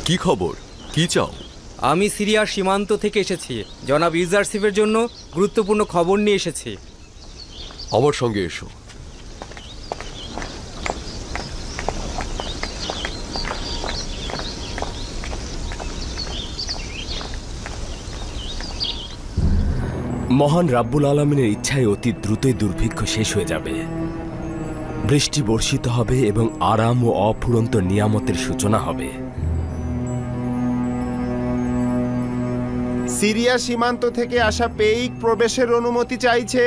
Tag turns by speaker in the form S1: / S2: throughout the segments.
S1: কি খবর? কি চাও?
S2: আমি সিরিয়ার সীমান্ত থেকে এসেছি। জনাব ইউজারশিপের জন্য গুরুত্বপূর্ণ খবর নিয়ে এসেছি।
S1: আমার সঙ্গে এসো।
S3: মহান রাব্বুল আলামিনের ইচ্ছায় অতি দ্রুতই দুর্ভিক্ষ শেষ হয়ে যাবে। বৃষ্টি বর্ষিত হবে এবং আরাম ও অফুরন্ত নিয়ামতের সূচনা হবে।
S4: সিরিয়া সীমান্ত থেকে আসা পেইক প্রবেশের অনুমতি চাইছে।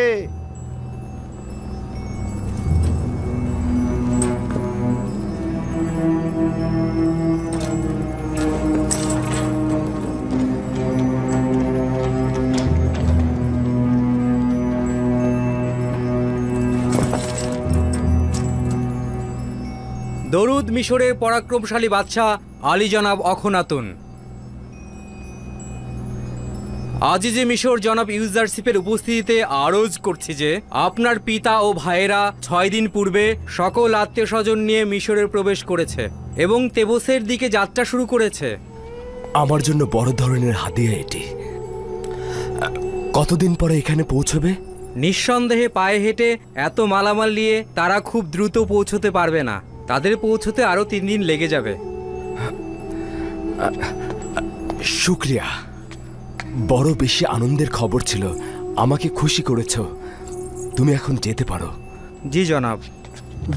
S2: দরুদ মিশরের পরাক্রমশালী বাদশাহ আলী জনাব অখনাতুন। আজিজে মিশর জনাব ইউজারশিপের উপস্থিতিতে আরজ করছি যে আপনার পিতা ও ভাইয়েরা 6 দিন পূর্বে সকল আত্মীয় স্বজন নিয়ে মিশরের প্রবেশ করেছে এবং তেবসের দিকে যাত্রা শুরু করেছে।
S3: আমার জন্য বড় ধরনের হাদিয়া এটি। কতদিন পরে এখানে পৌঁছবে?
S2: নিঃসন্দেহে পায়ে হেঁটে এত মালামাল নিয়ে তারা খুব দ্রুত পৌঁছতে পারবে না। তাদের পৌঁছতে আরো 3 দিন লেগে যাবে।
S3: শুক্রিয়া। বড় বেশি আনন্দের খবর ছিল। আমাকে খুশি করেছ। তুমি এখন যেতে পারো।
S2: জি জনাব।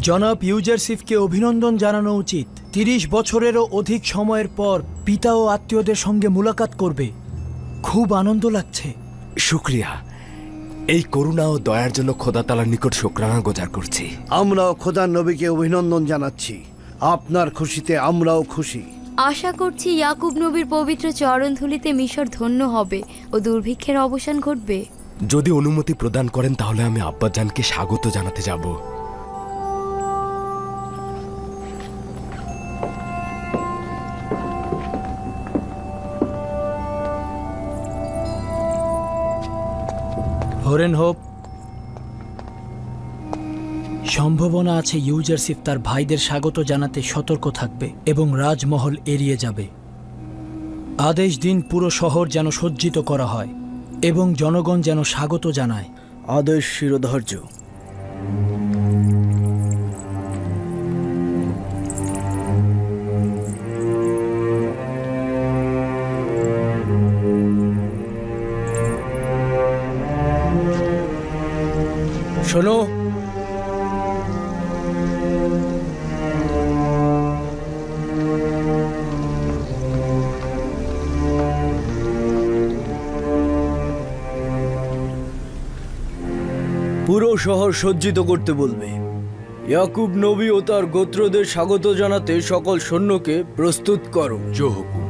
S5: জনাব ইউজারশিপকে অভিনন্দন জানানো উচিত। 30 বছরেরও অধিক সময়ের পর পিতা ও আত্মীয়দের সঙ্গে মুলাকাত করবে। খুব আনন্দ লাগছে।
S3: শুক্রিয়া। এই করুণা ও দয়ার জন্য খোদা তাআলার নিকট শুকরানা গুজার করছি।
S6: আমরাও খোদার নবীকে অভিনন্দন জানাচ্ছি। আপনার খুশিতে আমরাও খুশি।
S7: আশা করছি ইয়াকুব নবীর পবিত্র চরণধুলিতে মিশর ধন্য হবে ও দুর্ভিক্ষের অবসান ঘটবে।
S3: যদি অনুমতি প্রদান করেন তাহলে আমি আব্বাজানকে স্বাগত জানাতে যাব।
S5: হরেন হোপ, সম্ভাবনা আছে ইউজারশিপ তার ভাইদের স্বাগত জানাতে সতর্ক থাকবে এবং রাজমহল এড়িয়ে যাবে। আদেশ দিন পুরো শহর যেন সজ্জিত করা হয় এবং জনগণ যেন স্বাগত জানায়।
S6: আদেশ শিরোধার্য।
S5: শোনো,
S8: পুরো শহর সজ্জিত করতে বলবে। ইয়াকুব নবী ও তার গোত্রদের স্বাগত জানাতে সকল সৈন্যকে প্রস্তুত করো।
S1: জো হুকুম।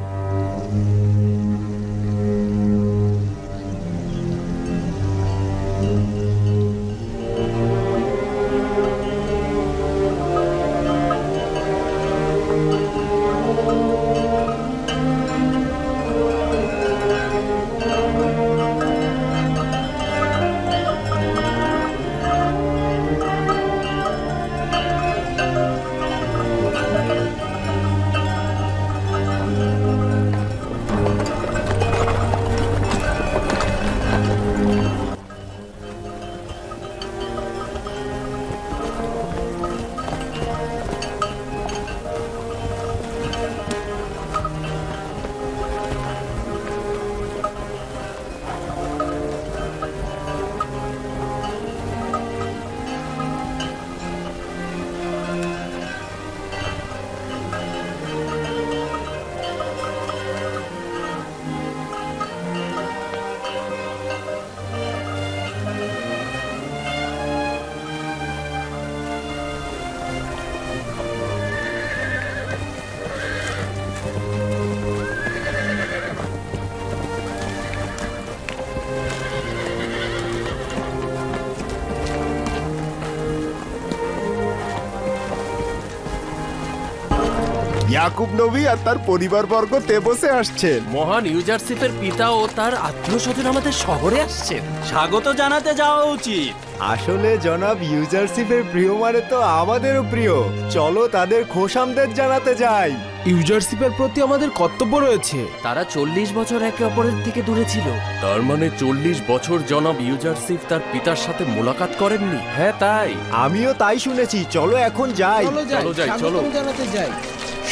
S4: ইয়াকুব নবী আর তার পরিবারবর্গ তেবসে আসছেন।
S9: মহান ইউজারশিপের পিতা ও তার আত্মীয় স্বজন আমাদের শহরে আসছেন। স্বাগত জানাতে যাওয়া উচিত।
S4: আসলে জনাব ইউজারশিপের প্রিয় মানে তো আমাদেরও প্রিয়। চলো তাদের খোশামদের জানাতে যাই।
S8: ইউজারশিপের প্রতি আমাদের কর্তব্য রয়েছে।
S9: তারা 40 বছর একে অপরের থেকে দূরে ছিল।
S1: তার মানে 40 বছর জনাব ইউজারশিপ তার পিতার সাথে মোলাকাত করেননি?
S9: হ্যাঁ তাই।
S4: আমিও তাই শুনেছি। চলো এখন যাই।
S1: চলো যাই, চলো।
S8: জানাতে যাই।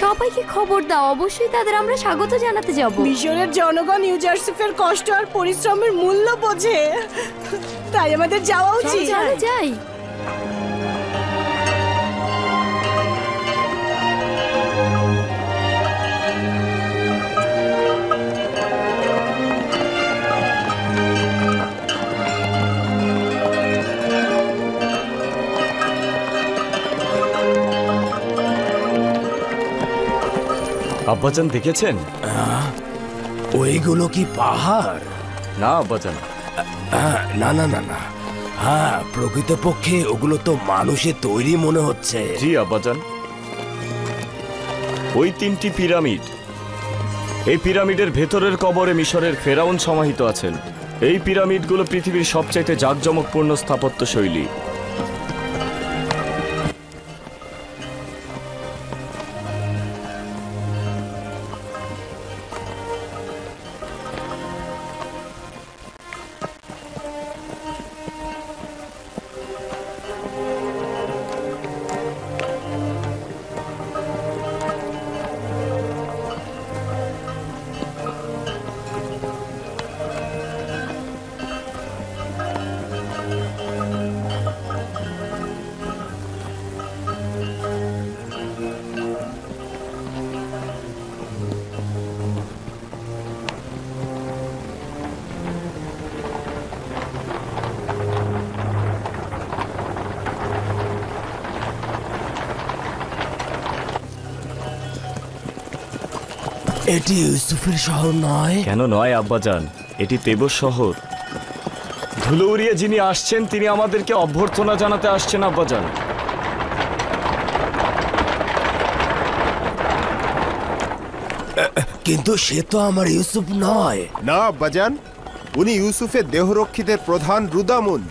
S7: সবাইকে খবর দাও, অবশ্যই তাদের আমরা স্বাগত জানাতে যাব।
S10: মিশরের জনগণ ইউজারশিপের কষ্ট আর পরিশ্রমের মূল্য বোঝে, তাই আমাদের যাওয়া উচিত।
S7: চলো যাই।
S3: আব্বাজান দেখেছেন? ওইগুলো কি পাহাড়?
S1: না আব্বাজান।
S3: না না না না, হ্যাঁ প্রকৃতপক্ষে ওগুলো তো মানুষের তৈরি মনে হচ্ছে।
S11: জি আব্বাজান, ওই 3টি পিরামিড, এই পিরামিডের ভেতরের কবরে মিশরের ফেরাউন সমাহিত আছেন। এই পিরামিডগুলো পৃথিবীর সবচাইতে জাঁকজমকপূর্ণ স্থাপত্য শৈলী।
S3: এটি ইউসুফের শহর নয়?
S11: কেন নয় আব্বাজান, এটি তেবস শহর। ধুলো উড়িয়ে যিনি আসছেন তিনি আমাদেরকে অভ্যর্থনা জানাতে আসছেন আব্বাজান।
S3: কিন্তু সে তো আমার ইউসুফ নয়।
S4: না আব্বাজান, উনি ইউসুফের দেহরক্ষীদের প্রধান রুদামুন।